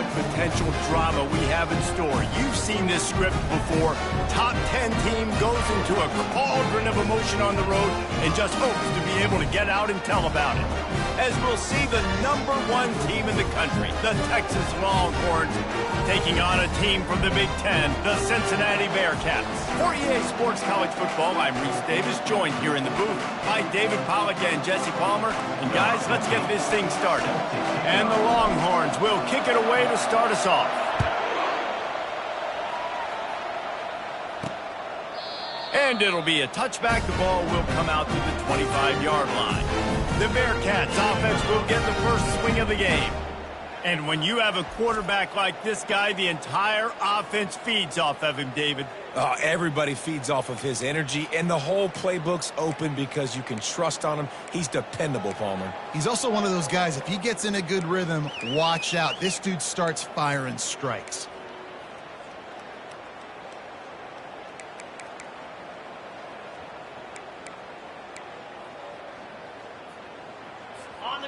what potential drama we have in store. You've seen this script before. Top 10 team goes into a cauldron of emotion on the road and just hopes to be able to get out and tell about it. As we'll see the #1 team in the country, the Texas Longhorns, taking on a team from the Big Ten, the Cincinnati Bearcats. For EA Sports College Football, I'm Reese Davis, joined here in the booth by David Pollack and Jesse Palmer. And guys, let's get this thing started. And the Longhorns will kick it away to start us off. And it'll be a touchback. The ball will come out to the 25-yard line. The Bearcats offense will get the first swing of the game. And when you have a quarterback like this guy, the entire offense feeds off of him, David. Everybody feeds off of his energy, and the whole playbook's open because you can trust on him. He's dependable, Palmer. He's also one of those guys, if he gets in a good rhythm, watch out. This dude starts firing strikes.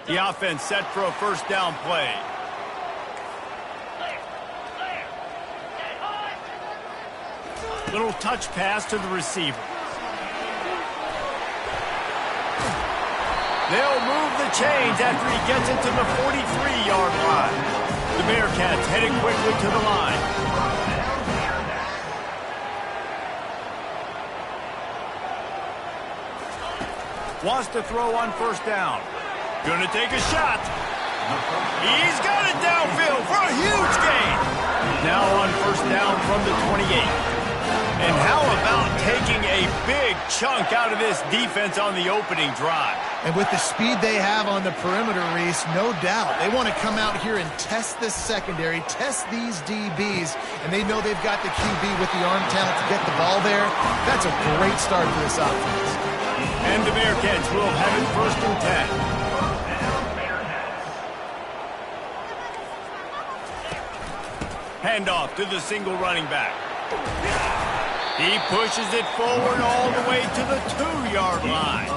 The offense set for a first down play. Little touch pass to the receiver. They'll move the chains after he gets it to the 43-yard line. The Bearcats heading quickly to the line. Wants to throw on first down. Gonna take a shot. He's got it downfield for a huge gain. Now on first down from the 28. And how about taking a big chunk out of this defense on the opening drive? And with the speed they have on the perimeter, Reese, no doubt, they want to come out here and test this secondary, test these DBs, and they know they've got the QB with the arm talent to get the ball there. That's a great start for this offense. And the Bearcats will have it first and 10. Handoff to the single running back. He pushes it forward all the way to the 2-yard line.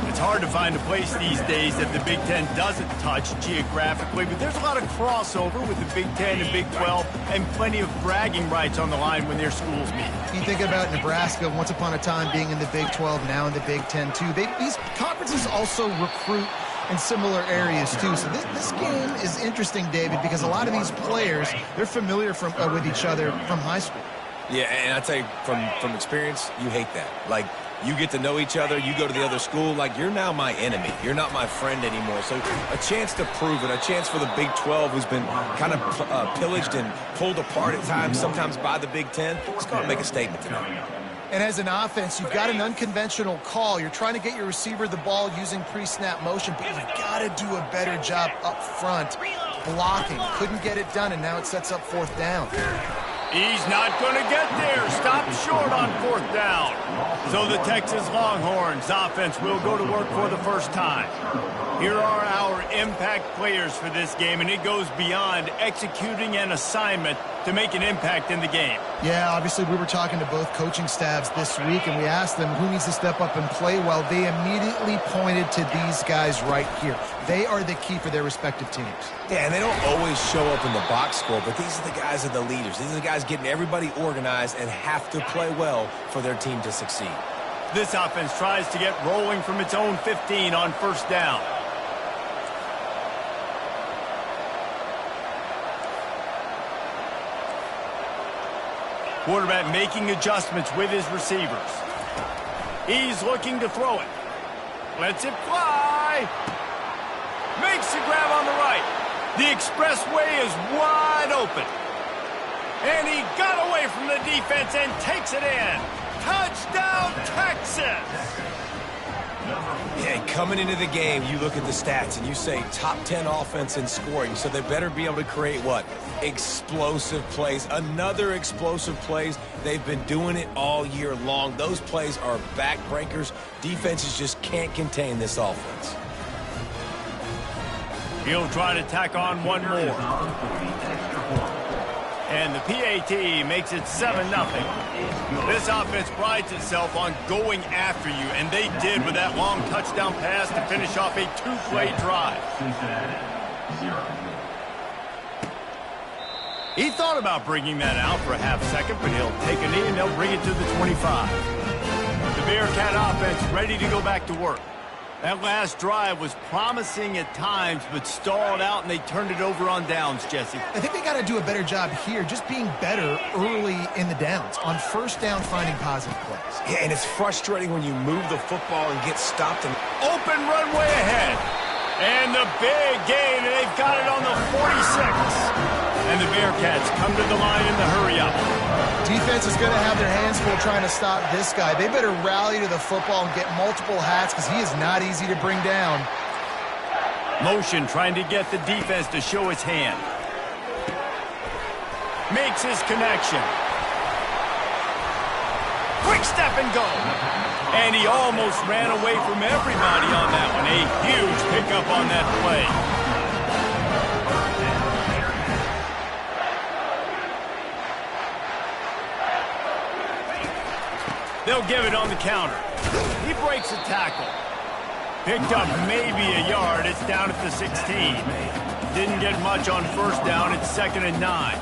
It's hard to find a place these days that the Big Ten doesn't touch geographically, but there's a lot of crossover with the Big Ten and Big 12 and plenty of bragging rights on the line when their schools meet. You think about Nebraska once upon a time being in the Big 12, now in the Big Ten too. These conferences also recruit in similar areas too. So this game is interesting, David, because a lot of these players, they're familiar with each other from high school. Yeah, and I tell you, from experience, you hate that. Like, you get to know each other, you go to the other school, like, you're now my enemy. You're not my friend anymore. So a chance to prove it, a chance for the Big 12, who's been kind of pillaged and pulled apart at times, sometimes by the Big 10. It's going to make a statement tonight. And as an offense, you've got an unconventional call. You're trying to get your receiver the ball using pre-snap motion, but you've got to do a better job up front blocking. Couldn't get it done, and now it sets up fourth down. He's not going to get there. Stopped short on fourth down. So the Texas Longhorns offense will go to work for the first time. Here are our impact players for this game, and it goes beyond executing an assignment to make an impact in the game. Yeah, obviously we were talking to both coaching staffs this week, and we asked them who needs to step up and play well. They immediately pointed to these guys right here. They are the key for their respective teams. Yeah, and they don't always show up in the box score, but these are the guys that are the leaders. These are the guys getting everybody organized and have to play well for their team to succeed. This offense tries to get rolling from its own 15 on first down. Quarterback making adjustments with his receivers. He's looking to throw it. Lets it fly. Makes the grab on the right. The expressway is wide open. And he got away from the defense and takes it in. Touchdown, Texas! Yeah, coming into the game, you look at the stats and you say top 10 offense in scoring, so they better be able to create what? Explosive plays. Another explosive plays. They've been doing it all year long. Those plays are backbreakers. Defenses just can't contain this offense. He'll try to tack on one more. And the PAT makes it 7-0. This offense prides itself on going after you, and they did with that long touchdown pass to finish off a two-play drive. He thought about bringing that out for a half second, but he'll take a knee and they'll bring it to the 25. The Bearcat offense ready to go back to work. That last drive was promising at times, but stalled out, and they turned it over on downs, Jesse. I think they got to do a better job here, just being better early in the downs, on first down finding positive plays. Yeah, and it's frustrating when you move the football and get stopped. And open runway ahead. And the big gain, and they've got it on the 46. And the Bearcats come to the line in the hurry-up. Defense is going to have their hands full trying to stop this guy. They better rally to the football and get multiple hats because he is not easy to bring down. Motion trying to get the defense to show his hand. Makes his connection. Quick step and go. And he almost ran away from everybody on that one. A huge pickup on that play. They'll give it on the counter. He breaks a tackle. Picked up maybe a yard. It's down at the 16. Didn't get much on first down. It's 2nd and 9.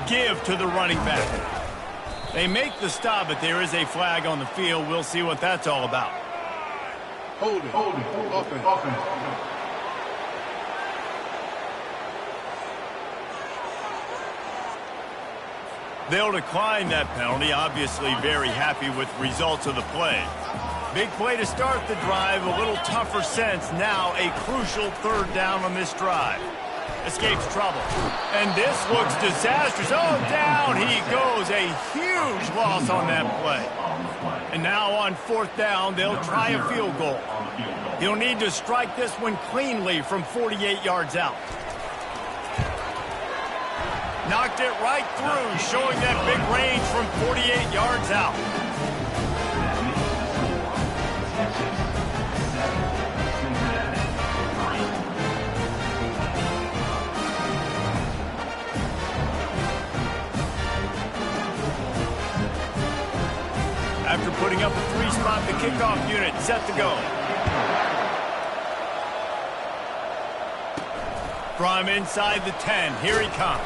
Give to the running back. They make the stop, but there is a flag on the field. We'll see what that's all about. Hold it. Offense. They'll decline that penalty, obviously very happy with results of the play. Big play to start the drive, a little tougher sense. Now a crucial 3rd down on this drive. Escapes trouble. And this looks disastrous. Oh, down he goes. A huge loss on that play. And now on 4th down, they'll try a field goal. He'll need to strike this one cleanly from 48 yards out. Knocked it right through, showing that big range from 48 yards out. After putting up a 3-spot, the kickoff unit set to go. From inside the 10, here he comes.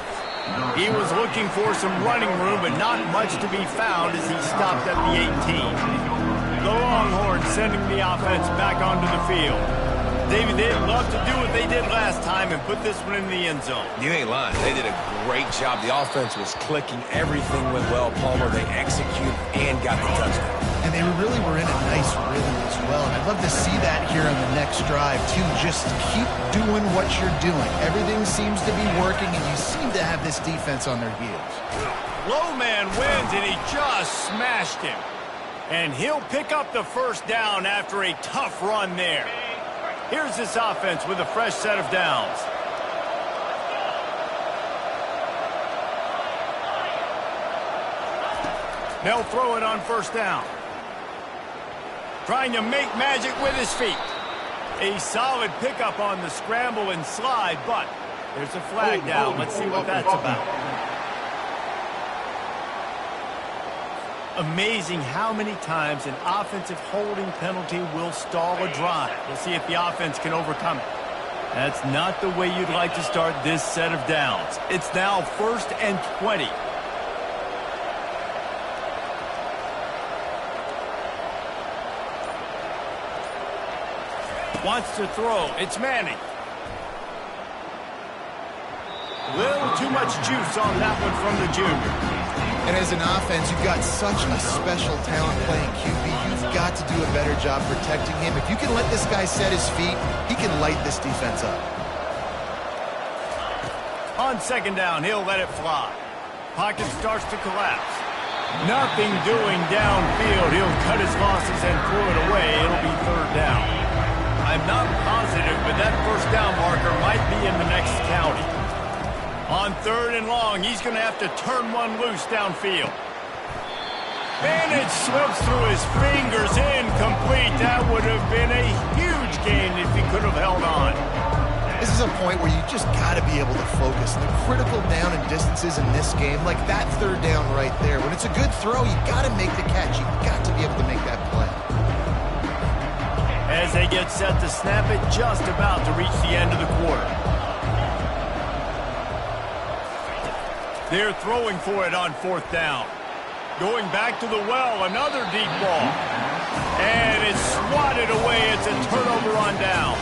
He was looking for some running room, but not much to be found as he stopped at the 18. The Longhorns sending the offense back onto the field. David, they'd love to do what they did last time and put this one in the end zone. You ain't lying. They did a great job. The offense was clicking. Everything went well. Palmer, they executed and got the touchdown. And they really were in a nice rhythm as well. And I'd love to see that here on the next drive, too. Just keep doing what you're doing. Everything seems to be working, and you seem to have this defense on their heels. Low man wins, and he just smashed him. And he'll pick up the 1st down after a tough run there. Here's this offense with a fresh set of downs. They'll throw it on 1st down. Trying to make magic with his feet. A solid pickup on the scramble and slide, but there's a flag down. Let's see what that's about. Amazing how many times an offensive holding penalty will stall a drive. We'll see if the offense can overcome it. That's not the way you'd like to start this set of downs. It's now 1st and 20. Wants to throw. It's Manning. Little too much juice on that one from the junior. And as an offense, you've got such a special talent playing QB. You've got to do a better job protecting him. If you can let this guy set his feet, he can light this defense up. On 2nd down, he'll let it fly. Pocket starts to collapse. Nothing doing downfield. He'll cut his losses and throw it away. It'll be 3rd down. I'm not positive, but that 1st down marker might be in the next county. On 3rd and long, he's going to have to turn one loose downfield. And it slips through his fingers, incomplete. That would have been a huge gain if he could have held on. This is a point where you just got to be able to focus. The critical down and distances in this game, like that 3rd down right there. When it's a good throw, you got to make the catch. You've got to be able to make that play. As they get set to snap it, just about to reach the end of the quarter. They're throwing for it on 4th down. Going back to the well, another deep ball. And it's swatted away. It's a turnover on downs.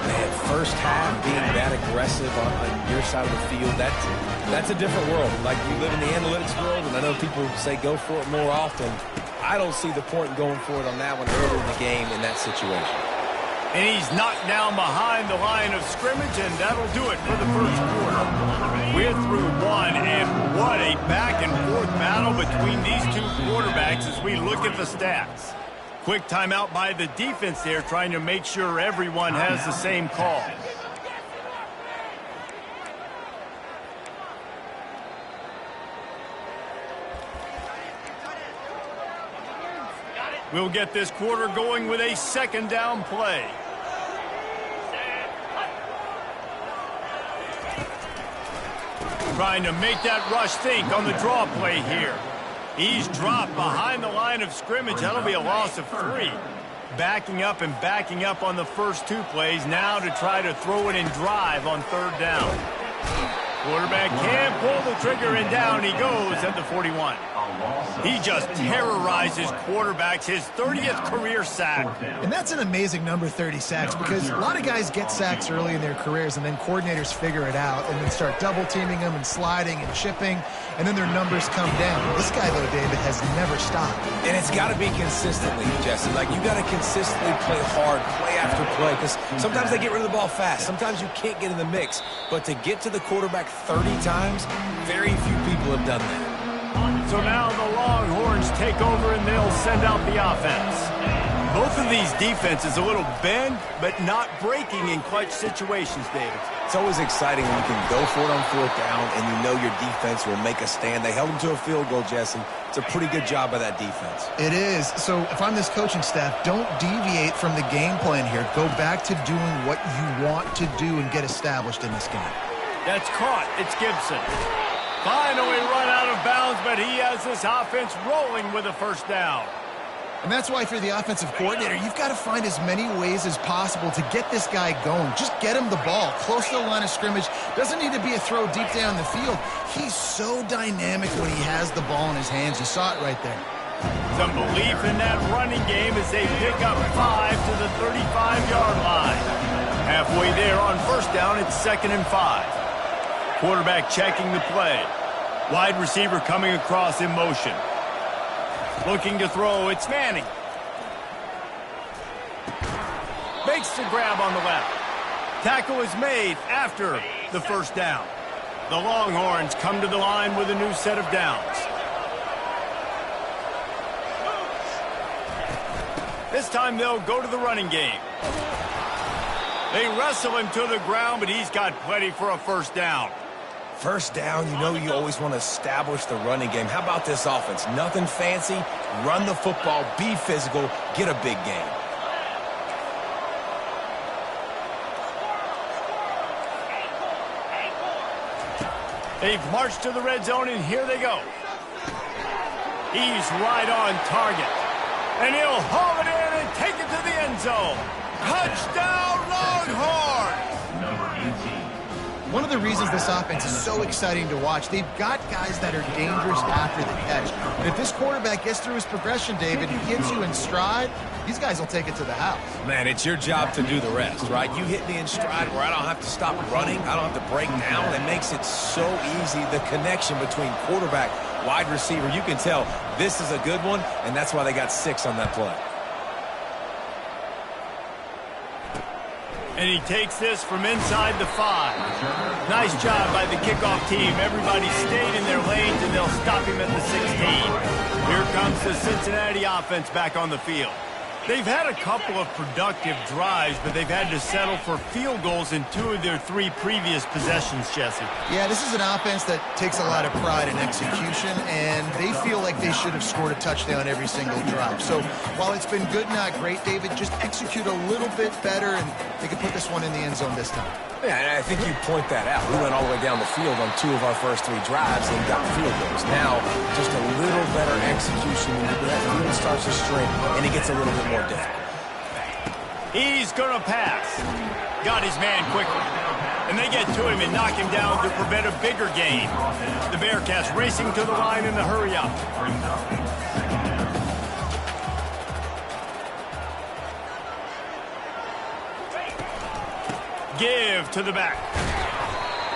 Man, first half being that aggressive on your side of the field, that's a different world. Like, you live in the analytics world, and I know people say go for it more often. I don't see the point in going for it on that one early in the game in that situation. And he's knocked down behind the line of scrimmage, and that'll do it for the first quarter. We're through one, and what a back-and-forth battle between these two quarterbacks as we look at the stats. Quick timeout by the defense there, trying to make sure everyone has the same call. We'll get this quarter going with a 2nd down play. Trying to make that rush think on the draw play here. He's dropped behind the line of scrimmage. That'll be a loss of 3. Backing up and backing up on the first 2 plays. Now to try to throw it and drive on 3rd down. Quarterback can't pull the trigger, and down he goes at the 41. He just terrorizes quarterbacks, his 30th career sack. And that's an amazing number, 30 sacks, because a lot of guys get sacks early in their careers, and then coordinators figure it out and then start double-teaming them and sliding and chipping, and then their numbers come down. This guy, though, David, has never stopped. And it's got to be consistently, Jesse. Like, you got to consistently play hard, play after play, because sometimes they get rid of the ball fast. Sometimes you can't get in the mix. But to get to the quarterback 30 times, very few people have done that. So now the Longhorns take over, and they'll send out the offense. Both of these defenses a little bend, but not breaking in clutch situations, David. It's always exciting when you can go for it on 4th down and you know your defense will make a stand. They held them to a field goal, Jesse. It's a pretty good job by that defense. It is. So if I'm this coaching staff, don't deviate from the game plan here. Go back to doing what you want to do and get established in this game. That's caught. It's Gibson. Finally run out of bounds, but he has this offense rolling with a 1st down. And that's why, if you're the offensive coordinator, you've got to find as many ways as possible to get this guy going. Just get him the ball close to the line of scrimmage. Doesn't need to be a throw deep down the field. He's so dynamic when he has the ball in his hands. You saw it right there. Some belief in that running game as they pick up 5 to the 35-yard line. Halfway there on 1st down, it's 2nd and 5. Quarterback checking the play. Wide receiver coming across in motion. Looking to throw, it's Manning. Makes the grab on the left. Tackle is made after the 1st down. The Longhorns come to the line with a new set of downs. This time they'll go to the running game. They wrestle him to the ground, but he's got plenty for a 1st down. 1st down, you know you always want to establish the running game. How about this offense? Nothing fancy. Run the football, be physical, get a big gain. They've marched to the red zone, and here they go. He's right on target. And he'll haul it in and take it to the end zone. Touchdown, Longhorns! Number 18. One of the reasons this offense is so exciting to watch, they've got guys that are dangerous after the catch. And if this quarterback gets through his progression, David, he gets you in stride, these guys will take it to the house. Man, it's your job to do the rest, right? You hit me in stride where I don't have to stop running. I don't have to break down. It makes it so easy, the connection between quarterback, wide receiver. You can tell this is a good one, and that's why they got 6 on that play. And he takes this from inside the 5. Nice job by the kickoff team. Everybody stayed in their lanes, and they'll stop him at the 16. Here comes the Cincinnati offense back on the field. They've had a couple of productive drives, but they've had to settle for field goals in 2 of their 3 previous possessions, Jesse. Yeah, this is an offense that takes a lot of pride in execution, and they feel like they should have scored a touchdown every single drive. So while it's been good, not great, David, just execute a little bit better, and they can put this one in the end zone this time. Yeah, and I think you point that out. We went all the way down the field on 2 of our first 3 drives and got field goals. Now, just a little better execution, and that field starts to string, and it gets a little bit more difficult. He's going to pass. Got his man quickly. And they get to him and knock him down to prevent a bigger gain. The Bearcats racing to the line in the hurry-up. Give to the back.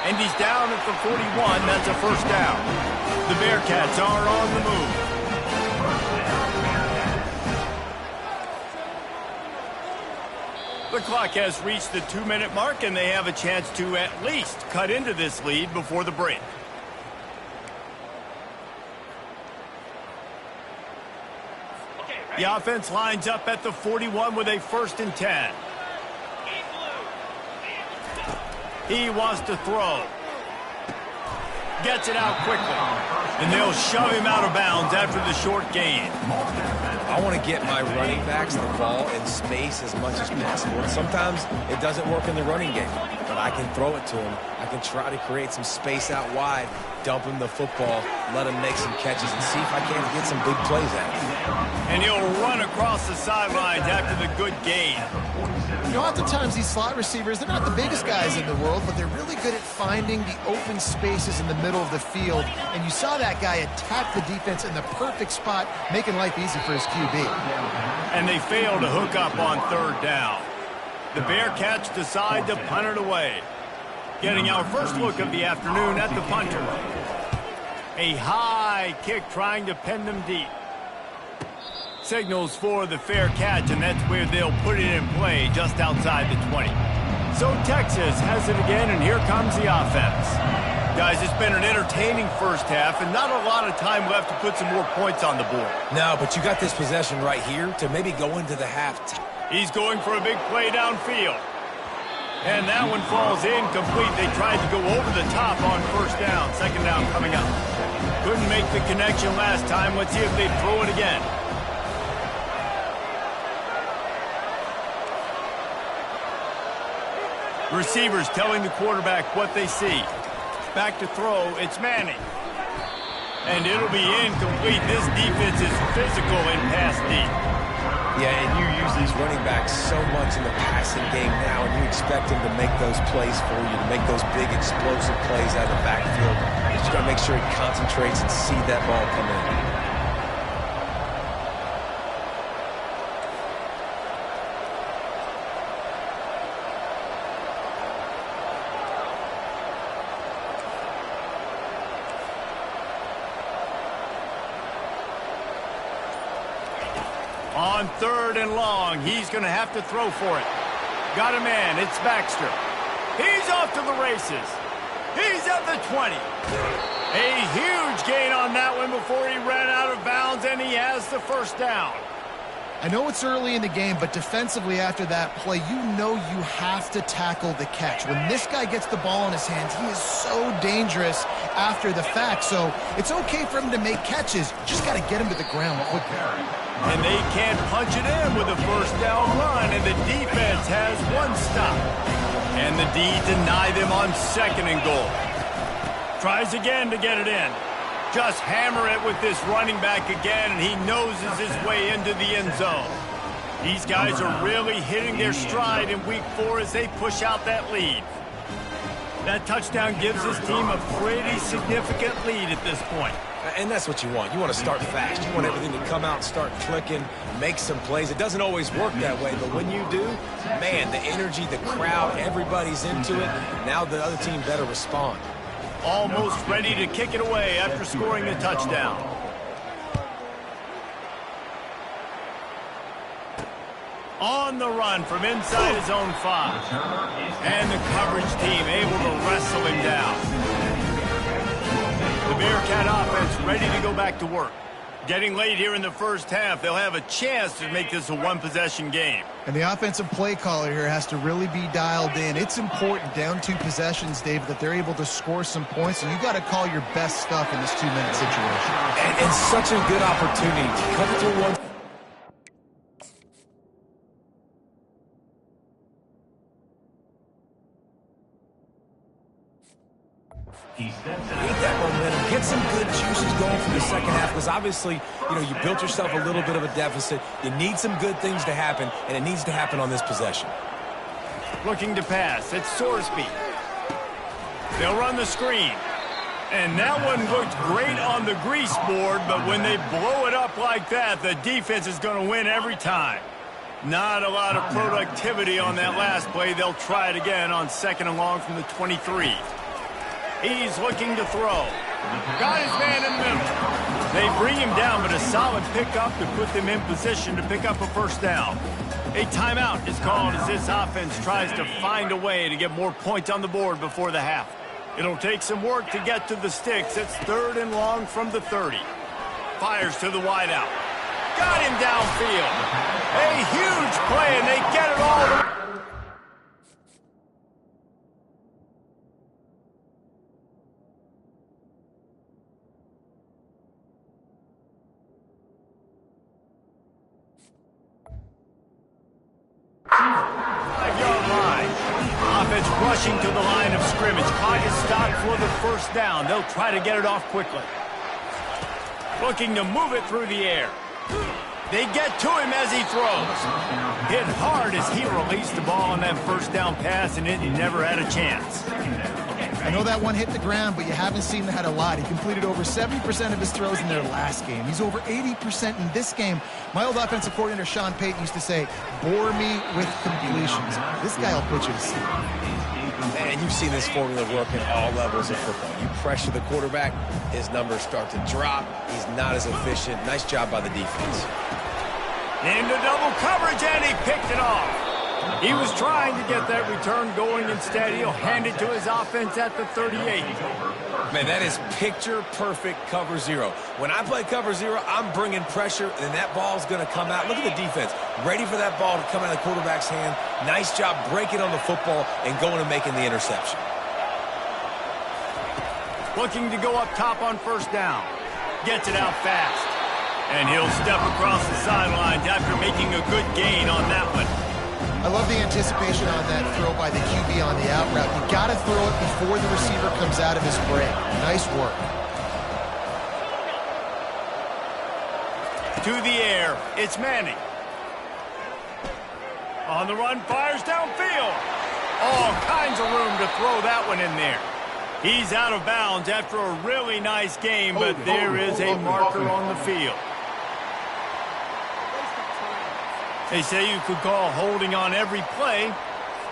And he's down at the 41. That's a first down. The Bearcats are on the move. The clock has reached the 2-minute mark, and they have a chance to at least cut into this lead before the break. The offense lines up at the 41 with a 1st and 10. He wants to throw. Gets it out quickly. And they'll shove him out of bounds after the short gain. I want to get my running backs the ball in space as much as possible. And sometimes it doesn't work in the running game, but I can throw it to him. I can try to create some space out wide, dump him the football, let him make some catches, and see if I can't get some big plays out of him. And he'll run across the sidelines after the good gain. You know, oftentimes these slot receivers, they're not the biggest guys in the world, but they're really good at finding the open spaces in the middle of the field. And you saw that guy attack the defense in the perfect spot, making life easy for his QB. And they fail to hook up on 3rd down. The Bearcats decide to punt it away. Getting our first look of the afternoon at the punter. A high kick trying to pin them deep. Signals for the fair catch, and that's where they'll put it in play just outside the 20. So Texas has it again, and here comes the offense. Guys, it's been an entertaining first half, and not a lot of time left to put some more points on the board. No, but you got this possession right here to maybe go into the half. He's going for a big play downfield. And that one falls incomplete. They tried to go over the top on 1st down. 2nd down coming up. Couldn't make the connection last time. Let's see if they throw it again. Receivers telling the quarterback what they see. Back to throw, it's Manning. And it'll be incomplete. This defense is physical and pass deep. Yeah, and you use these running backs so much in the passing game now, and you expect them to make those plays for you, to make those big explosive plays out of the backfield. You just got to make sure he concentrates and see that ball come in. On 3rd and long, he's going to have to throw for it. Got a man, it's Baxter. He's off to the races. He's at the 20. A huge gain on that one before he ran out of bounds, and he has the 1st down. I know it's early in the game, but defensively after that play, you know you have to tackle the catch. When this guy gets the ball in his hands, he is so dangerous after the fact. So it's okay for him to make catches. Just got to get him to the ground quickly. And they can't punch it in with a 1st down run, and the defense has one stop. And the D deny them on 2nd and goal. Tries again to get it in. Just hammer it with this running back again, and he noses his way into the end zone. These guys are really hitting their stride in week 4 as they push out that lead. That touchdown gives his team a pretty significant lead at this point. And that's what you want. You want to start fast. You want everything to come out and start clicking, make some plays. It doesn't always work that way, but when you do, man, the energy, the crowd, everybody's into it. Now the other team better respond. Almost ready to kick it away after scoring a touchdown. On the run from inside his own 5. And the coverage team able to wrestle him down. The Bearcat offense ready to go back to work. Getting late here in the first half, they'll have a chance to make this a one-possession game. And the offensive play caller here has to really be dialed in. It's important down 2 possessions, David, that they're able to score some points, and you got to call your best stuff in this 2-minute situation. And such a good opportunity to cut through one. Need that momentum. Get some good juices going for the second half, because obviously, you built yourself a little bit of a deficit. You need some good things to happen, and it needs to happen on this possession. Looking to pass. It's Sorsby. They'll run the screen. And that one looked great on the grease board, but when they blow it up like that, the defense is going to win every time. Not a lot of productivity on that last play. They'll try it again on 2nd and long from the 23. He's looking to throw. Got his man in the middle. They bring him down, but a solid pickup to put them in position to pick up a first down. A timeout is called as this offense tries to find a way to get more points on the board before the half. It'll take some work to get to the sticks. It's 3rd and long from the 30. Fires to the wideout. Got him downfield. A huge play, and they get it all the way. Offense rushing to the line of scrimmage. Clock is stopped for the first down. They'll try to get it off quickly. Looking to move it through the air. They get to him as he throws. Hit hard as he released the ball on that first down pass, and it never had a chance. I know that one hit the ground, but you haven't seen that a lot. He completed over 70% of his throws in their last game. He's over 80% in this game. My old offensive coordinator, Sean Payton, used to say, bore me with completions. This guy will put you to sleep. Man, you've seen this formula work at all levels of football. You pressure the quarterback, his numbers start to drop. He's not as efficient. Nice job by the defense. Into double coverage, and he picked it off. He was trying to get that return going. Instead, he'll hand it to his offense at the 38. Man, that is picture-perfect cover zero. When I play cover zero, I'm bringing pressure, and that ball's going to come out. Look at the defense. Ready for that ball to come out of the quarterback's hand. Nice job breaking on the football and going and making the interception. Looking to go up top on first down. Gets it out fast. And he'll step across the sidelines after making a good gain on that one. I love the anticipation on that throw by the QB on the out route. You got to throw it before the receiver comes out of his break. Nice work. To the air, it's Manning. On the run, fires downfield. All kinds of room to throw that one in there. He's out of bounds after a really nice game, but there is a marker on the field. They say you could call holding on every play.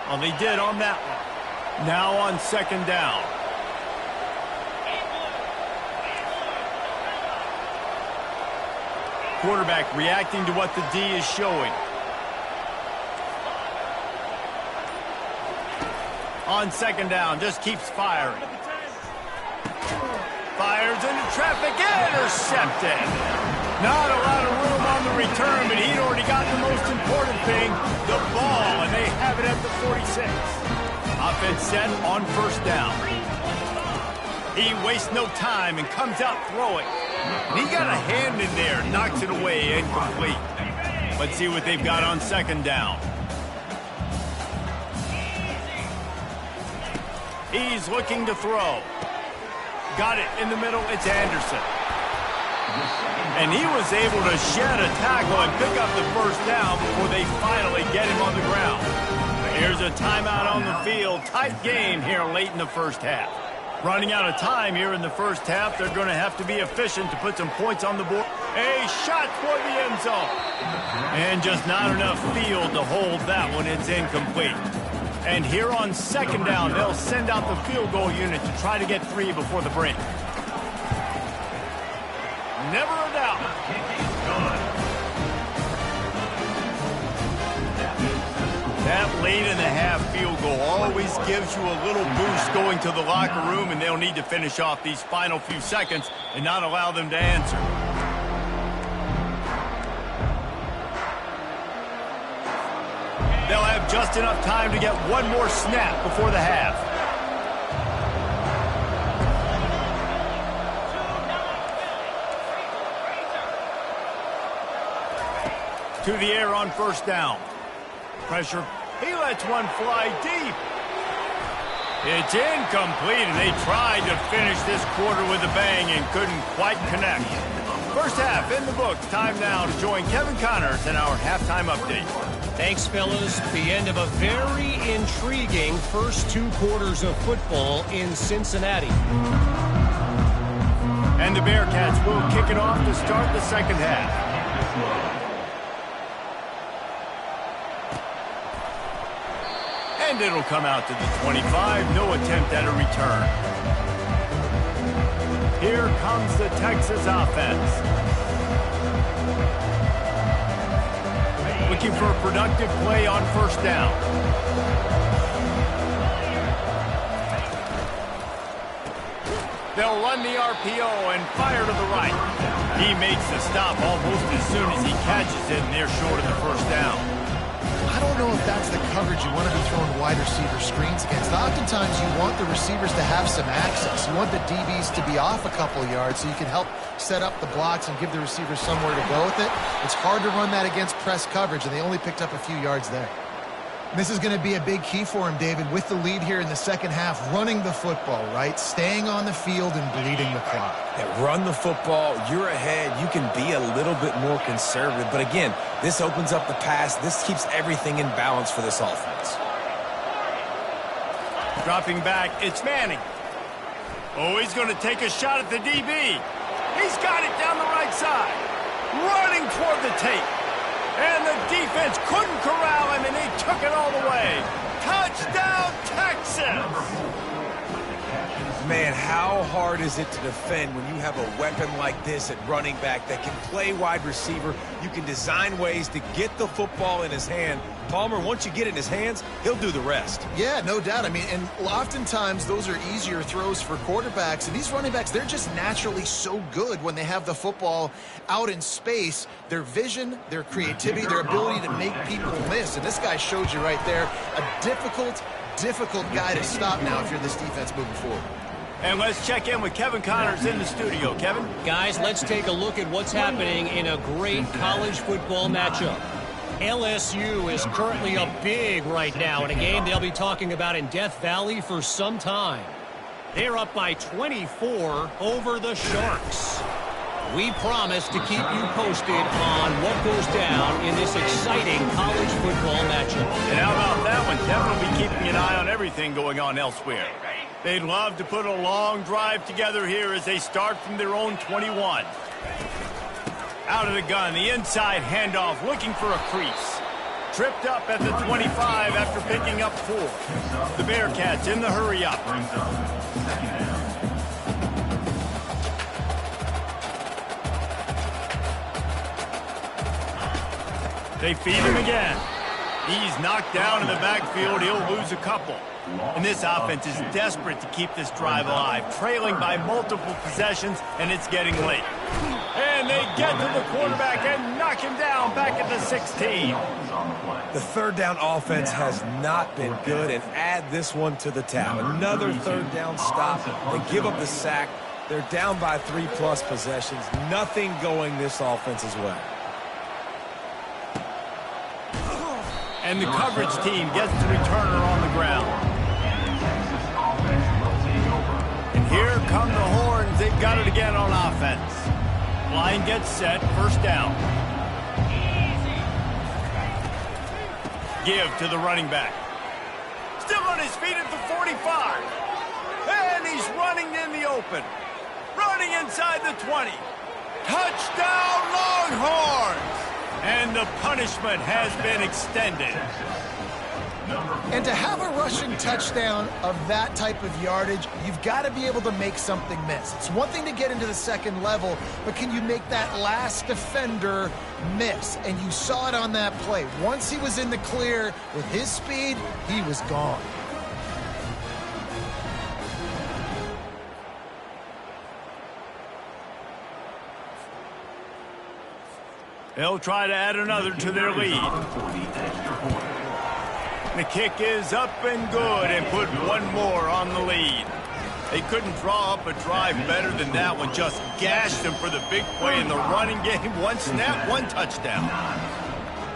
Well, they did on that one. Now on 2nd down. Quarterback reacting to what the D is showing. On 2nd down, just keeps firing. Fires into traffic, intercepted. Not a lot of room on the return, but he'd already got the most important thing, the ball, and they have it at the 46. Offense set on first down. He wastes no time and comes out throwing. And he got a hand in there, knocks it away, incomplete. Let's see what they've got on 2nd down. He's looking to throw. Got it in the middle, it's Anderson. And he was able to shed a tackle and pick up the first down before they finally get him on the ground. Here's a timeout on the field. Tight game here late in the first half. Running out of time here in the first half. They're going to have to be efficient to put some points on the board. A shot toward the end zone. And just not enough field to hold that one. It's incomplete. And here on 2nd down, they'll send out the field goal unit to try to get 3 before the break. Never a doubt. That late in the half field goal always gives you a little boost going to the locker room, and they'll need to finish off these final few seconds and not allow them to answer. They'll have just enough time to get one more snap before the half. To the air on first down. Pressure. He lets one fly deep. It's incomplete, and they tried to finish this quarter with a bang and couldn't quite connect. First half in the books. Time now to join Kevin Connors in our halftime update. Thanks, fellas. The end of a very intriguing first 2 quarters of football in Cincinnati. And the Bearcats will kick it off to start the second half. And it'll come out to the 25. No attempt at a return. Here comes the Texas offense. Looking for a productive play on first down. They'll run the RPO and fire to the right. He makes the stop almost as soon as he catches it, and they're short of the first down. I don't know if that's the coverage you want to be throwing wide receiver screens against. Oftentimes, you want the receivers to have some access. You want the DBs to be off a couple yards so you can help set up the blocks and give the receivers somewhere to go with it. It's hard to run that against press coverage, and they only picked up a few yards there. This is going to be a big key for him, David, with the lead here in the second half, running the football, right? Staying on the field and bleeding the clock. Yeah, run the football. You're ahead. You can be a little bit more conservative. But again, this opens up the pass. This keeps everything in balance for this offense. Dropping back, it's Manning. Oh, he's going to take a shot at the DB. He's got it down the right side. Running toward the tape. And the defense couldn't corral him, and he took it all the way. Touchdown, Texas! Man, how hard is it to defend when you have a weapon like this at running back that can play wide receiver? You can design ways to get the football in his hand. Palmer, once you get it in his hands, he'll do the rest. Yeah, no doubt. I mean, and oftentimes those are easier throws for quarterbacks. And these running backs, they're just naturally so good when they have the football out in space. Their vision, their creativity, their ability to make people miss. And this guy showed you right there a difficult guy to stop now if you're this defense moving forward. And let's check in with Kevin Connors in the studio. Kevin? Guys, let's take a look at what's happening in a great college football matchup. LSU is currently up big right now in a game they'll be talking about in Death Valley for some time. They're up by 24 over the Sharks. We promise to keep you posted on what goes down in this exciting college football matchup. And how about that one? Kevin will be keeping an eye on everything going on elsewhere. They'd love to put a long drive together here as they start from their own 21. Out of the gun, the inside handoff, looking for a crease. Tripped up at the 25 after picking up 4. The Bearcats in the hurry up. They feed him again. He's knocked down in the backfield. He'll lose a couple. And this offense is desperate to keep this drive alive, trailing by multiple possessions, and it's getting late. And they get to the quarterback and knock him down back at the 16. The third down offense has not been good, and add this one to the tab. Another third down stop. They give up the sack. They're down by 3+ possessions. Nothing going this offense's way. And the coverage team gets the returner on the ground. And here come the Horns. They've got it again on offense. Line gets set, first down. Give to the running back. Still on his feet at the 45. And he's running in the open. Running inside the 20. Touchdown, Longhorns! And the punishment has been extended. And to have a rushing touchdown of that type of yardage, you've got to be able to make something miss. It's one thing to get into the second level, but can you make that last defender miss? And you saw it on that play. Once he was in the clear with his speed, he was gone. They'll try to add another to their lead. The kick is up and good and put one more on the lead. They couldn't draw up a drive better than that one. Just gashed them for the big play in the running game. One snap, one touchdown.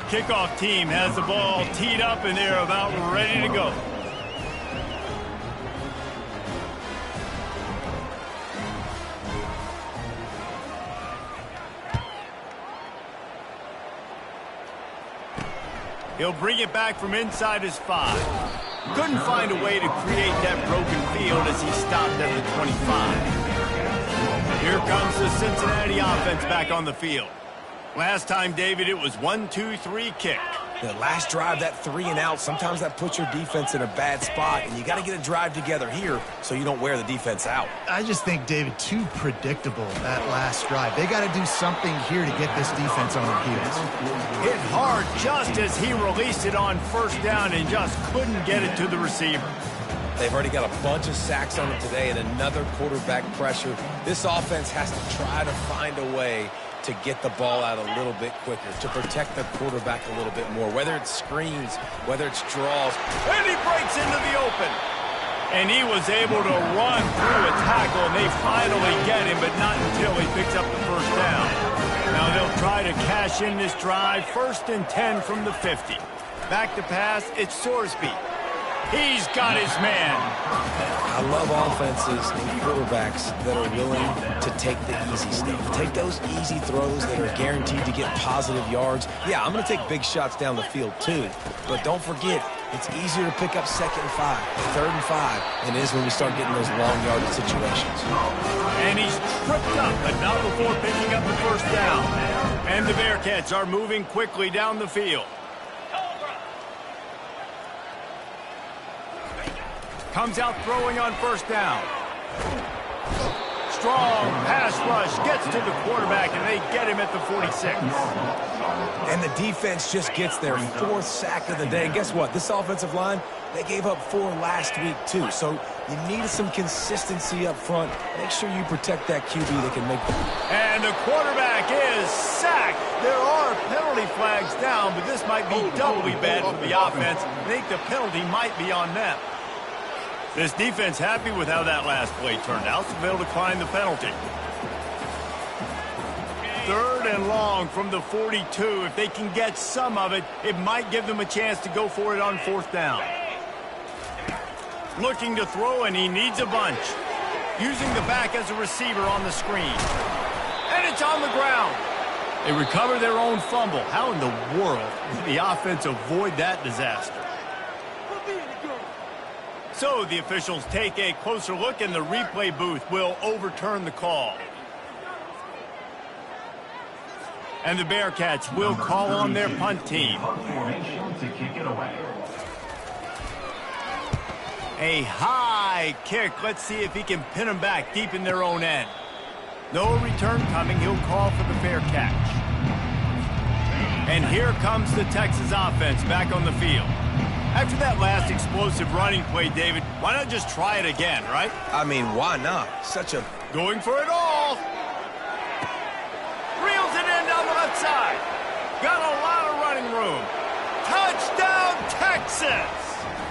Kickoff team has the ball teed up and they're about ready to go. He'll bring it back from inside his 5. Couldn't find a way to create that broken field as he stopped at the 25. Here comes the Cincinnati offense back on the field. Last time, David, it was 1-2-3 kick. The last drive, that 3 and out, sometimes that puts your defense in a bad spot, and you got to get a drive together here so you don't wear the defense out. I just think, David, too predictable, that last drive. They got to do something here to get this defense on their heels. Hit hard just as he released it on first down and just couldn't get it to the receiver. They've already got a bunch of sacks on them today and another quarterback pressure. This offense has to try to find a way to get the ball out a little bit quicker, to protect the quarterback a little bit more, whether it's screens, whether it's draws. And he breaks into the open. And he was able to run through a tackle, and they finally get him, but not until he picks up the first down. Now they'll try to cash in this drive, 1st and 10 from the 50. Back to pass, it's Sorsby. He's got his man. I love offenses and quarterbacks that are willing to take the easy stuff. Take those easy throws that are guaranteed to get positive yards. Yeah, I'm going to take big shots down the field too. But don't forget, it's easier to pick up 2nd and 5, 3rd and 5 than it is when we start getting those long yardage situations. And he's tripped up, but not before picking up the first down. And the Bearcats are moving quickly down the field. Comes out throwing on first down. Strong pass rush gets to the quarterback, and they get him at the 46. And the defense just gets their 4th sack of the day. And guess what? This offensive line, they gave up 4 last week too. So you needed some consistency up front. Make sure you protect that QB that can make them. And the quarterback is sacked. There are penalty flags down, but this might be doubly bad for the offense. I think the penalty might be on them. This defense happy with how that last play turned out, so they'll decline the penalty. 3rd and long from the 42. If they can get some of it, it might give them a chance to go for it on 4th down. Looking to throw, and he needs a bunch. Using the back as a receiver on the screen. And it's on the ground. They recover their own fumble. How in the world did the offense avoid that disaster? So the officials take a closer look, and the replay booth will overturn the call. And the Bearcats will call on their punt team. A high kick. Let's see if he can pin them back deep in their own end. No return coming. He'll call for the fair catch. And here comes the Texas offense back on the field. After that last explosive running play, David, why not just try it again, right? I mean, why not? Such a... Going for it all. Reels it in down the left side. Got a lot of running room. Touchdown, Texas!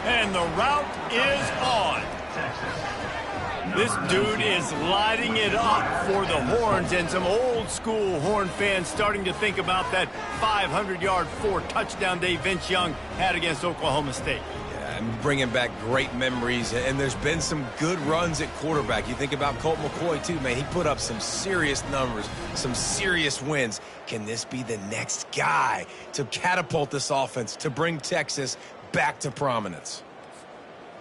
And the route is on. This dude is lighting it up for the Horns, and some old-school Horn fans starting to think about that 500-yard 4-touchdown day Vince Young had against Oklahoma State. Yeah, I'm bringing back great memories, and there's been some good runs at quarterback. You think about Colt McCoy, too, man. He put up some serious numbers, some serious wins. Can this be the next guy to catapult this offense, to bring Texas back to prominence?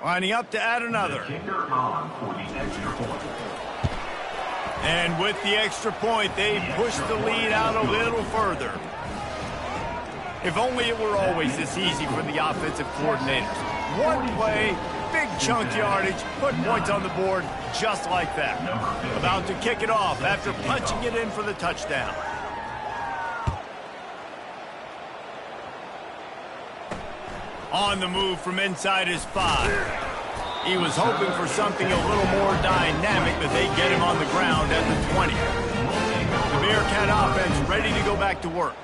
Lining up to add another. And with the extra point, they push the lead out a little further. If only it were always this easy for the offensive coordinators. One play, big chunk yardage, put points on the board just like that. About to kick it off after punching it in for the touchdown. On the move from inside his 5. He was hoping for something a little more dynamic, but they get him on the ground at the 20. The Bearcat offense ready to go back to work.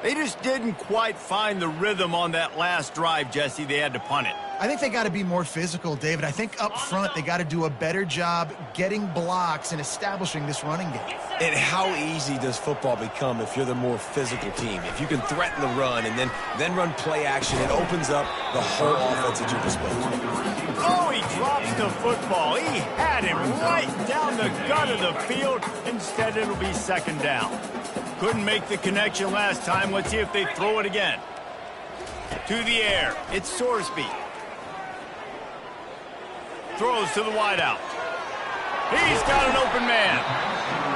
They just didn't quite find the rhythm on that last drive, Jesse. They had to punt it. I think they got to be more physical, David. I think up front they got to do a better job getting blocks and establishing this running game. And how easy does football become if you're the more physical team? If you can threaten the run and then run play action, it opens up the whole offense at your disposal. Oh, he drops the football. He had him right down the gut of the field. Instead, it'll be 2nd down. Couldn't make the connection last time. Let's see if they throw it again. To the air. It's Sorsby. Throws to the wideout. He's got an open man.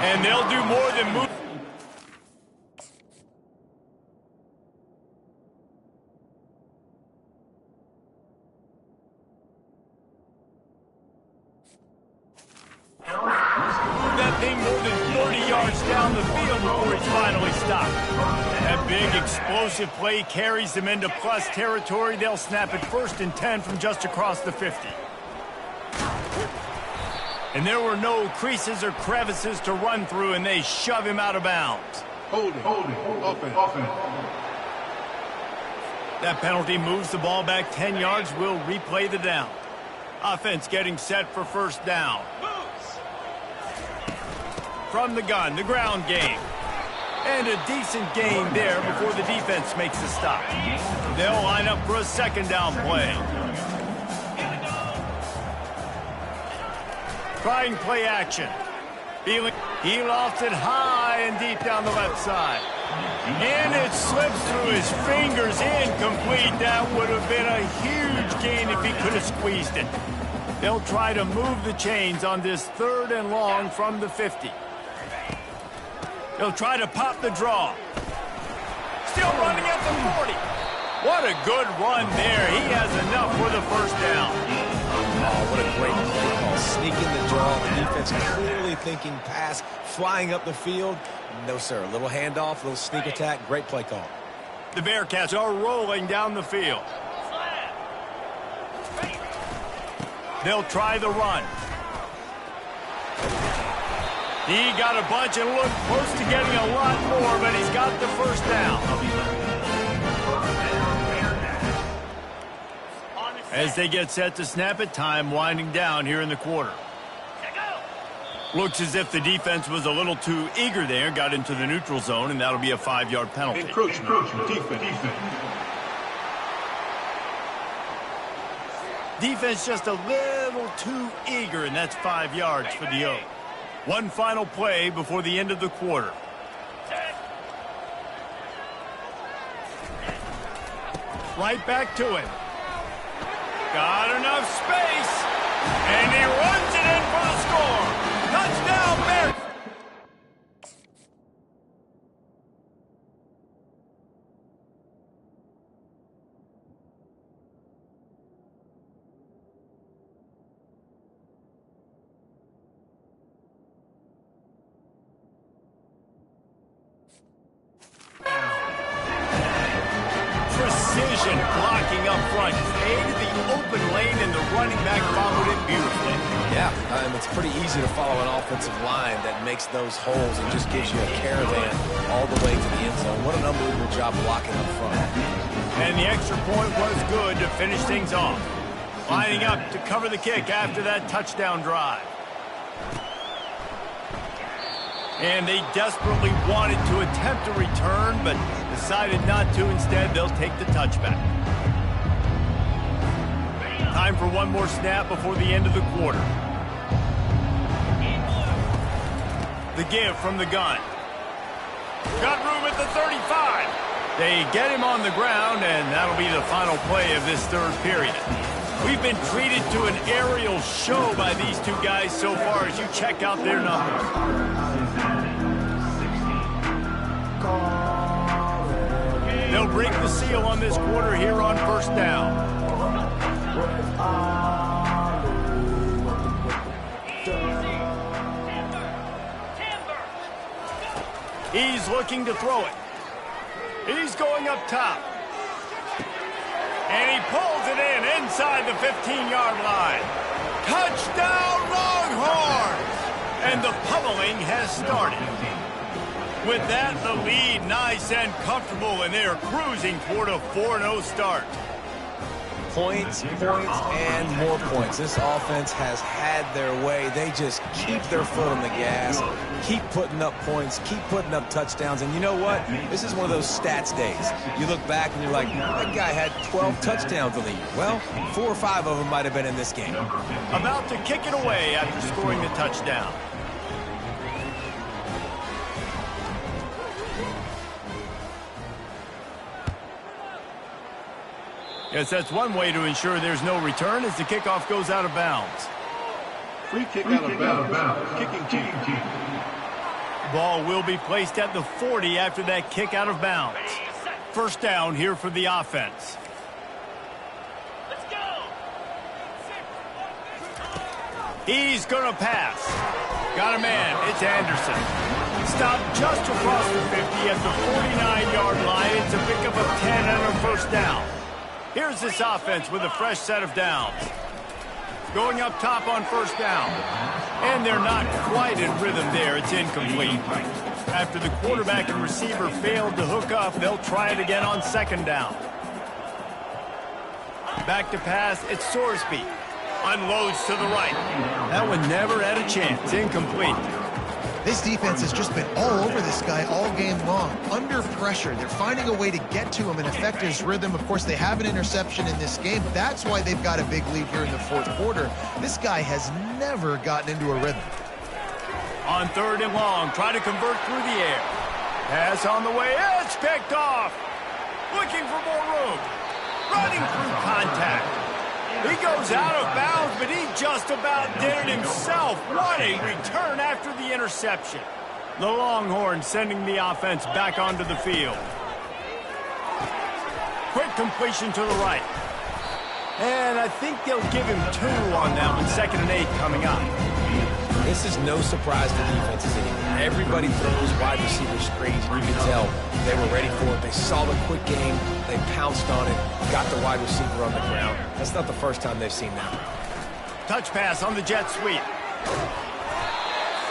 And they'll do more than move. That thing more than 30 yards down the field before he's finally stopped. That big explosive play carries them into plus territory. They'll snap it 1st and 10 from just across the 50. And there were no creases or crevices to run through, and they shove him out of bounds. Hold it. Offense. That penalty moves the ball back 10 yards. We'll replay the down. Offense getting set for 1st down. From the gun, the ground game. And a decent gain there before the defense makes the stop. They'll line up for a 2nd down play. Trying play action. He lofts it high and deep down the left side. And it slips through his fingers, incomplete. That would have been a huge gain if he could have squeezed it. They'll try to move the chains on this 3rd and long from the 50. They'll try to pop the draw. Still running at the 40. What a good run there. He has enough for the 1st down. Oh, what a great play call. Sneaking the draw. The defense clearly thinking pass, flying up the field. No, sir. A little handoff, a little sneak attack. Great play call. The Bearcats are rolling down the field. They'll try the run. He got a bunch and looked close to getting a lot more, but he's got the 1st down. As they get set to snap it, time winding down here in the quarter. Looks as if the defense was a little too eager there, got into the neutral zone, and that'll be a 5-yard penalty. Encroachment. Defense. Defense just a little too eager, and that's 5 yards for the O. One final play before the end of the quarter. Right back to him. Got enough space. And he runs it in for the score. Touchdown, Bears. Precision blocking up front. Created the open lane, and the running back followed it beautifully. Yeah, it's pretty easy to follow an offensive line that makes those holes and just gives you a caravan all the way to the end zone. What an unbelievable job blocking up front. And the extra point was good to finish things off. Lining up to cover the kick after that touchdown drive. And they desperately wanted to attempt a return, but decided not to. Instead, they'll take the touchback. Time for one more snap before the end of the quarter. The give from the gun. Got room at the 35. They get him on the ground, and that'll be the final play of this 3rd period. We've been treated to an aerial show by these two guys so far as you check out their numbers. They'll break the seal on this quarter here on 1st down. He's looking to throw it. He's going up top. And he pulls it in inside the 15-yard line. Touchdown, Longhorns! And the pummeling has started. With that, the lead nice and comfortable, and they're cruising toward a 4-0 start. Points, and more points. This offense has had their way. They just keep their foot on the gas, keep putting up points, keep putting up touchdowns. And you know what? This is one of those stats days. You look back and you're like, that guy had 12 touchdowns in the year. Well, 4 or 5 of them might have been in this game. About to kick it away after scoring the touchdown. Yes, that's one way to ensure there's no return as the kickoff goes out of bounds. Free kick out of bounds. Kicking team. Ball will be placed at the 40 after that kick out of bounds. First down here for the offense. Let's go. He's going to pass. Got a man. It's Anderson. Stopped just across the 50 at the 49-yard line. It's a pickup of 10 and a first down. Here's this offense with a fresh set of downs. Going up top on first down. And they're not quite in rhythm there. It's incomplete. After the quarterback and receiver failed to hook up, they'll try it again on second down. Back to pass, it's Sorsby. Unloads to the right. That one never had a chance. Incomplete. This defense has just been all over this guy all game long. Under pressure. They're finding a way to get to him and affect his rhythm. Of course, they have an interception in this game. That's why they've got a big lead here in the fourth quarter. This guy has never gotten into a rhythm. On third and long, try to convert through the air. Pass on the way. It's picked off. Looking for more room. Running through contact. He goes out of bounds, but he just about did it himself. What a return after the interception. The Longhorns sending the offense back onto the field. Quick completion to the right. And I think they'll give him 2 on that one. 2nd and 8 coming up. This is no surprise to defenses anymore. Everybody throws wide receiver screens, and you can tell they were ready for it. They saw the quick game. They pounced on it, got the wide receiver on the ground. That's not the first time they've seen that. Touch pass on the jet sweep.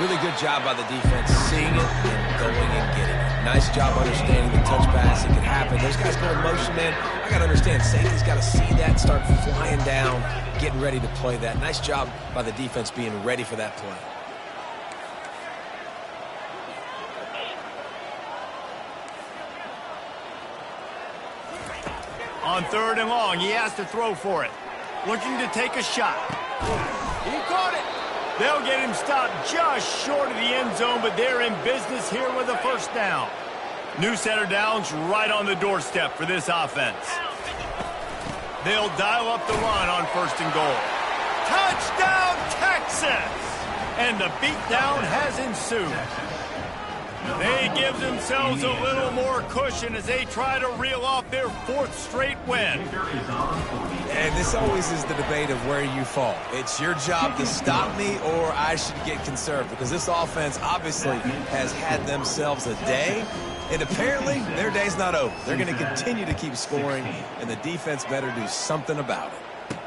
Really good job by the defense, seeing it and going and getting it. Nice job understanding the touch pass. It can happen. Those guys go in motion, man. I got to understand, safety's got to see that, start flying down, getting ready to play that. Nice job by the defense being ready for that play. On third and long, he has to throw for it. Looking to take a shot. He caught it. They'll get him stopped just short of the end zone, but they're in business here with a first down. New set of downs right on the doorstep for this offense. They'll dial up the run on first and goal. Touchdown, Texas! And the beatdown has ensued. They give themselves a little more cushion as they try to reel off their 4th straight win. And this always is the debate of where you fall. It's your job to stop me or I should get conserved, because this offense obviously has had themselves a day, and apparently their day's not over. They're going to continue to keep scoring, and the defense better do something about it.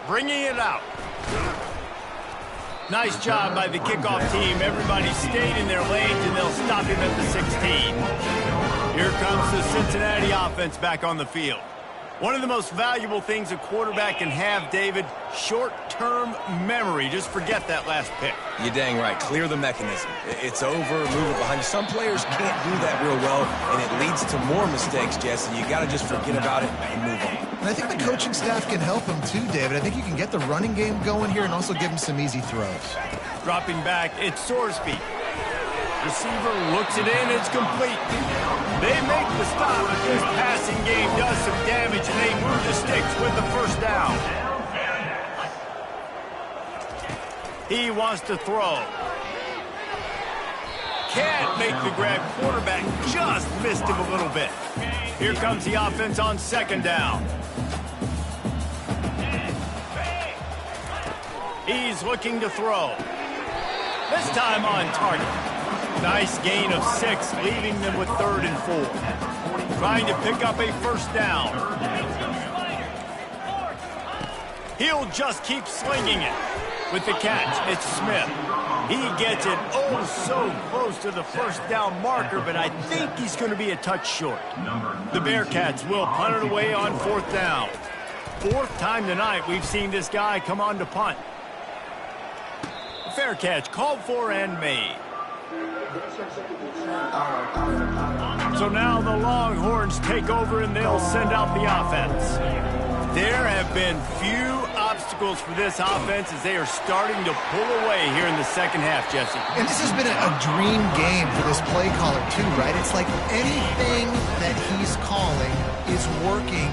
Bringing it out. Nice job by the kickoff team. Everybody stayed in their lanes, and they'll stop him at the 16. Here comes the Cincinnati offense back on the field. One of the most valuable things a quarterback can have, David, short-term memory. Just forget that last pick. You're dang right. Clear the mechanism. It's over, move it behind you. Some players can't do that real well, and it leads to more mistakes, Jesse. You got to just forget about it and move on. And I think the coaching staff can help him too, David. I think you can get the running game going here and also give him some easy throws. Dropping back, it's Sorsby. Receiver looks it in, it's complete. They make the stop, but this passing game does some damage, and they move the sticks with the first down. He wants to throw. Can't make the grab. Quarterback just missed him a little bit. Here comes the offense on second down. He's looking to throw. This time on target. Nice gain of 6, leaving them with 3rd and 4. Trying to pick up a first down. He'll just keep slinging it. With the catch, it's Smith. He gets it oh so close to the first down marker, but I think he's going to be a touch short. The Bearcats will punt it away on 4th down. 4th time tonight we've seen this guy come on to punt. Fair catch, called for and made. So now the Longhorns take over and they'll send out the offense. There have been few obstacles for this offense as they are starting to pull away here in the second half, Jesse. And this has been a dream game for this play caller too, right? It's like anything that he's calling is working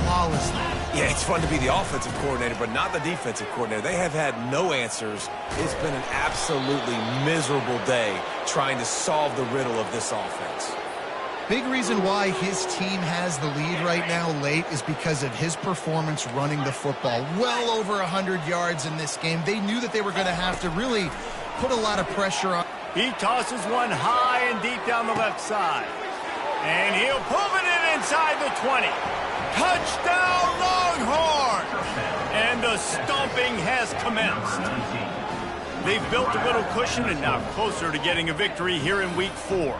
flawlessly. Yeah, it's fun to be the offensive coordinator, but not the defensive coordinator. They have had no answers. It's been an absolutely miserable day trying to solve the riddle of this offense. Big reason why his team has the lead right now late is because of his performance running the football. Well over 100 yards in this game. They knew that they were going to have to really put a lot of pressure on. He tosses one high and deep down the left side. And he'll pull it in inside the 20. Touchdown, Longhorn! And the stomping has commenced. They've built a little cushion and now closer to getting a victory here in Week 4.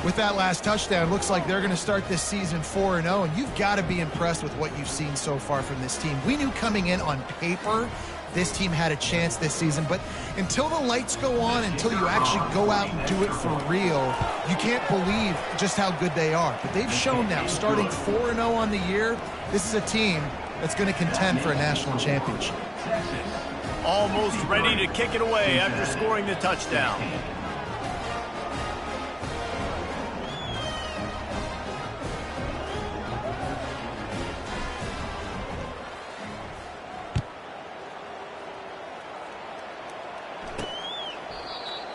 With that last touchdown, looks like they're going to start this season 4-0, and you've got to be impressed with what you've seen so far from this team. We knew coming in on paper this team had a chance this season, but until the lights go on, until you actually go out and do it for real, you can't believe just how good they are. But they've shown now, starting 4-0 on the year, this is a team that's going to contend for a national championship. Almost ready to kick it away after scoring the touchdown.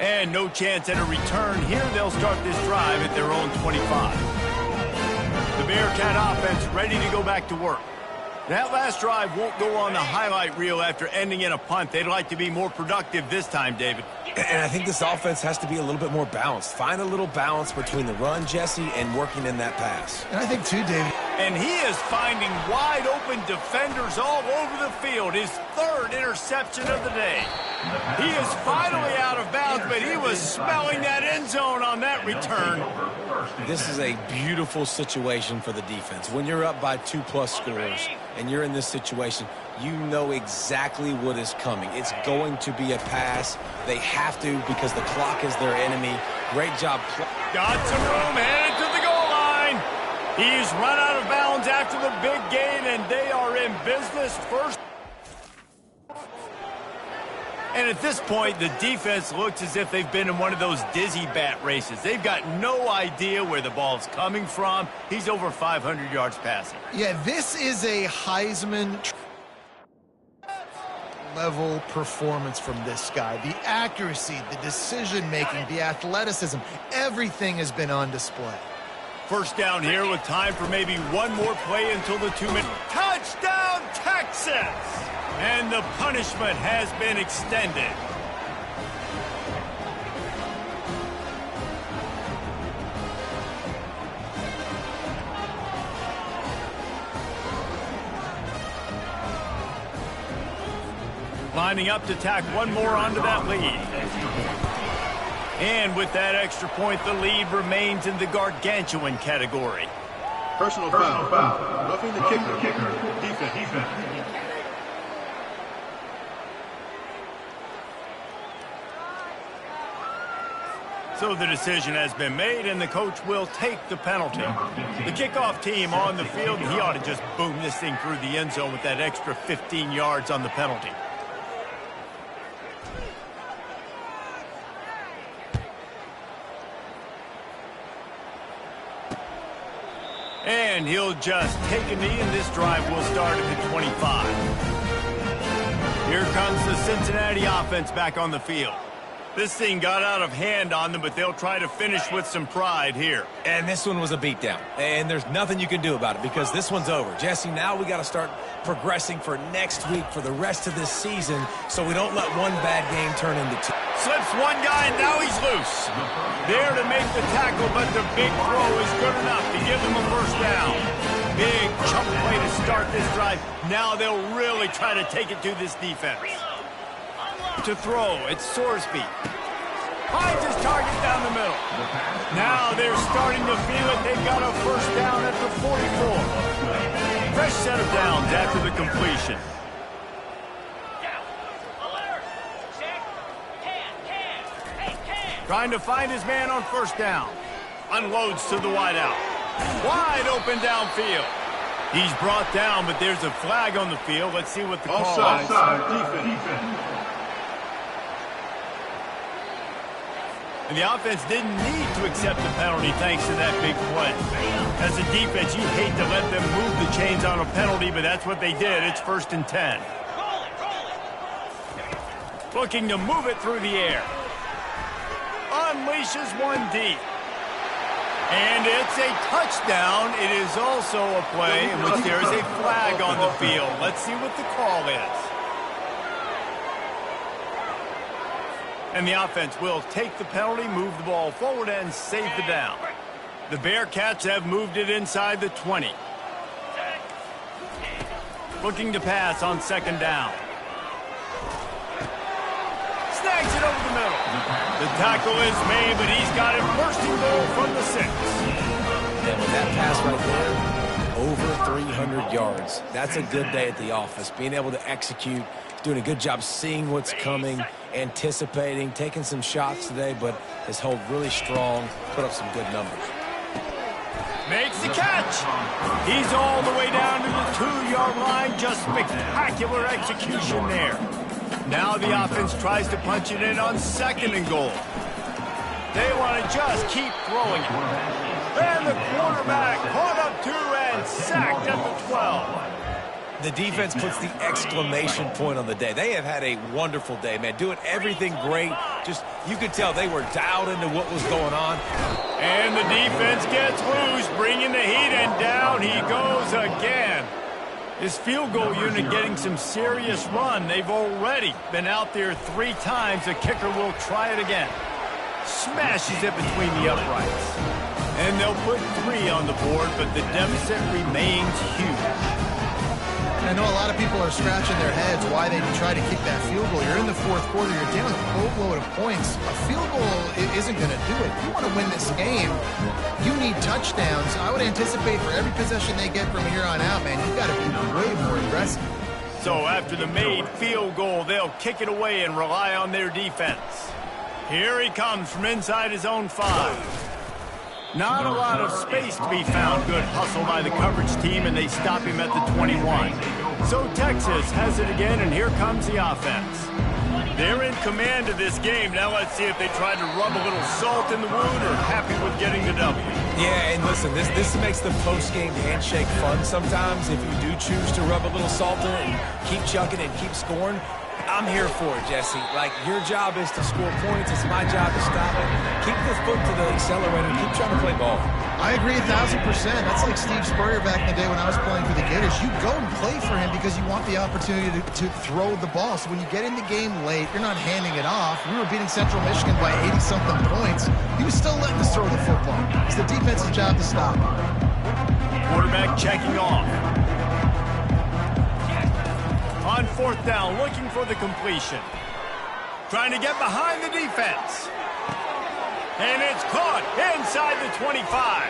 And no chance at a return here. They'll start this drive at their own 25. The Bearcat offense ready to go back to work. That last drive won't go on the highlight reel after ending in a punt. They'd like to be more productive this time, David. And I think this offense has to be a little bit more balanced. Find a little balance between the run, Jesse, and working in that pass. And I think, too, David. And he is finding wide-open defenders all over the field. His third interception of the day. He is finally out of bounds, but he was smelling that end zone on that return. This is a beautiful situation for the defense. When you're up by 2+ scores and you're in this situation, you know exactly what is coming. It's going to be a pass. They have to because the clock is their enemy. Great job. Got some room, headed to the goal line. He's run out of bounds after the big gain, and they are in business first. And at this point, the defense looks as if they've been in one of those dizzy bat races. They've got no idea where the ball's coming from. He's over 500 yards passing. Yeah, this is a Heisman level performance from this guy. The accuracy, the decision-making, the athleticism, everything has been on display. First down here with time for maybe one more play until the 2-minute. Touchdown, Texas! And the punishment has been extended. Lining up to tack one more onto that lead. And with that extra point, the lead remains in the gargantuan category. Personal foul. Roughing the kicker. Defense. So the decision has been made, and the coach will take the penalty. The kickoff team on the field, he ought to just boom this thing through the end zone with that extra 15 yards on the penalty. And he'll just take a knee, and this drive will start at the 25. Here comes the Cincinnati offense back on the field. This thing got out of hand on them, but they'll try to finish with some pride here. And this one was a beatdown. And there's nothing you can do about it because this one's over. Jesse, now we got to start progressing for next week for the rest of this season so we don't let one bad game turn into two. Slips one guy, and now he's loose. There to make the tackle, but the big throw is good enough to give them a first down. Big chunk play to start this drive. Now they'll really try to take it to this defense. To throw, it's Sorsby. Finds his target down the middle. Now they're starting to feel it. They've got a first down at the 44. Fresh set of downs after the completion. Trying to find his man on first down. Unloads to the wideout. Wide open downfield. He's brought down, but there's a flag on the field. Let's see what the call is. Offside. Defense. And the offense didn't need to accept the penalty thanks to that big play. As a defense, you hate to let them move the chains on a penalty, but that's what they did. It's 1st and 10. Looking to move it through the air. Unleashes one deep. And it's a touchdown. It is also a play in which there is a flag on the field. Let's see what the call is. And the offense will take the penalty, move the ball forward, and save the down. The Bearcats have moved it inside the 20. Looking to pass on 2nd down. Snags it over the middle. The tackle is made, but he's got it 1st and goal from the 6. And with that pass right there, over 300 yards. That's a good day at the office. Being able to execute, doing a good job seeing what's coming, anticipating, taking some shots today, but has held really strong, put up some good numbers. Makes the catch. He's all the way down to the 2-yard line. Just spectacular execution there. Now the offense tries to punch it in on 2nd and goal. They want to just keep throwing it. And the quarterback caught up 2 and sacked at the 12. The defense puts the exclamation point on the day. They have had a wonderful day, man. Doing everything great. Just, you could tell they were dialed into what was going on. And the defense gets loose, bringing the heat, and down he goes again. His field goal unit getting some serious run. They've already been out there 3 times. The kicker will try it again. Smashes it between the uprights. And they'll put 3 on the board, but the deficit remains huge. I know a lot of people are scratching their heads why they try to kick that field goal. You're in the 4th quarter. You're down a boatload of points. A field goal isn't going to do it. If you want to win this game, you need touchdowns. I would anticipate for every possession they get from here on out, man, you've got to be way more aggressive. So after the made field goal, they'll kick it away and rely on their defense. Here he comes from inside his own 5. Not a lot of space to be found. Good hustle by the coverage team, and they stop him at the 21. So Texas has it again, and here comes the offense. They're in command of this game. Now let's see if they try to rub a little salt in the wound or happy with getting the W. Yeah, and listen, this makes the post-game handshake fun sometimes. If you do choose to rub a little salt in it and keep chucking and keep scoring, I'm here for it, Jesse. Like, your job is to score points. It's my job to stop it. Keep the foot to the accelerator. Keep trying to play ball. I agree 1,000%. That's like Steve Spurrier back in the day when I was playing for the Gators. You go and play for him because you want the opportunity to throw the ball. So when you get in the game late, you're not handing it off. We were beating Central Michigan by 80-something points. He was still letting us throw the football. It's the defense's job to stop. Quarterback checking off. On 4th down, looking for the completion. Trying to get behind the defense. And it's caught inside the 25.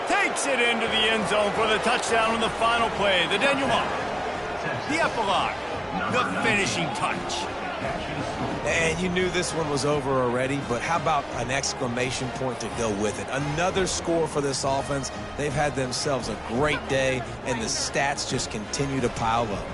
Takes it into the end zone for the touchdown on the final play. The denouement. The epilogue. The finishing touch. And you knew this one was over already, but how about an exclamation point to go with it? Another score for this offense. They've had themselves a great day, and the stats just continue to pile up.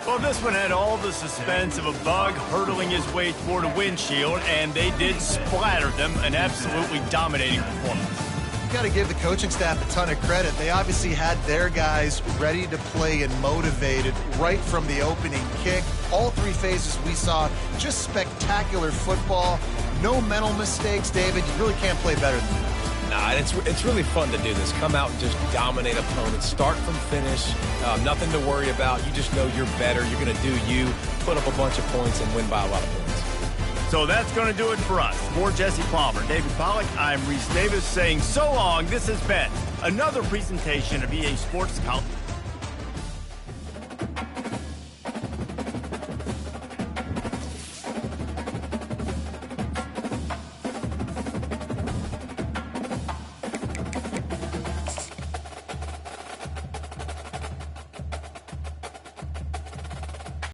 Well, this one had all the suspense of a bug hurtling his way toward a windshield, and they did splatter them. An absolutely dominating performance. You got to give the coaching staff a ton of credit. They obviously had their guys ready to play and motivated right from the opening kick. All 3 phases we saw, just spectacular football. No mental mistakes, David. You really can't play better than that. Nah, it's really fun to do this. Come out and just dominate opponents. Start from finish. Nothing to worry about. You just know you're better. You're going to do you. Put up a bunch of points and win by a lot of points. So that's going to do it for us. For Jesse Palmer, David Pollack, I'm Reese Davis saying so long. This has been another presentation of EA Sports College